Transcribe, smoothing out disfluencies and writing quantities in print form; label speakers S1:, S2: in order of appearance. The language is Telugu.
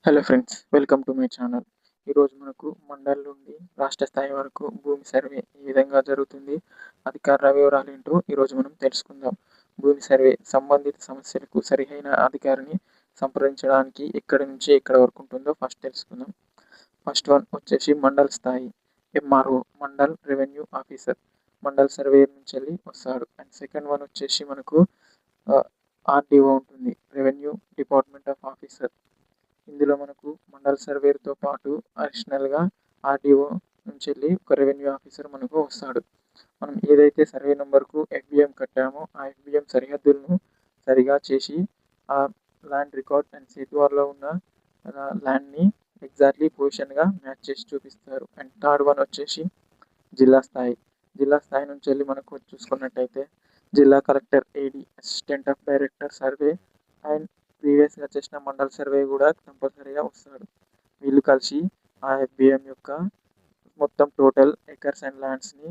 S1: Hello friends, welcome to my channel. ఈరోజు మనకు మండల్ నుండి రాష్ట్ర స్థాయి వరకు భూమి సర్వే ఏ విధంగా జరుగుతుంది, అధికారుల వివరాలు ఏంటో ఈరోజు మనం తెలుసుకుందాం. భూమి సర్వే సంబంధిత సమస్యలకు సరిహైన అధికారిని సంప్రదించడానికి ఎక్కడి నుంచి ఎక్కడ వరకు ఉంటుందో ఫస్ట్ తెలుసుకుందాం. ఫస్ట్ వన్ వచ్చేసి మండల్ స్థాయి MRO, mandal revenue officer, mandal survey నుంచి వెళ్ళి వస్తాడు. అండ్ సెకండ్ వన్ వచ్చేసి మనకు ఆర్డీఓ ఉంటుంది, రెవెన్యూ డిపార్ట్మెంట్ ఆఫ్ ఆఫీసర్. ఇందులో మనకు మండల్ సర్వేతో పాటు అడిషనల్గా ఆర్డీఓ నుంచి వెళ్ళి ఒక రెవెన్యూ ఆఫీసర్ మనకు వస్తాడు. మనం ఏదైతే సర్వే నెంబర్కు ఎఫ్బిఎం కట్టామో ఆ ఎఫ్బిఎం సరిహద్దులను సరిగా చేసి ఆ ల్యాండ్ రికార్డ్ అండ్ సేతువార్లో ఉన్న ల్యాండ్ని ఎగ్జాక్ట్లీ పొజిషన్గా మ్యాచ్ చేసి చూపిస్తారు. అండ్ థర్డ్ వన్ వచ్చేసి జిల్లా స్థాయి. జిల్లా స్థాయి నుంచి వెళ్ళి మనకు చూసుకున్నట్టయితే జిల్లా collector, AD, assistant of director survey and ప్రీవియస్గా చేసిన మండల్ సర్వే కూడా కంపల్సరీగా వస్తాడు. వీళ్ళు కలిసి ఆ ఎఫ్బిఎం యొక్క మొత్తం టోటల్ ఎకర్స్ అండ్ ల్యాండ్స్ని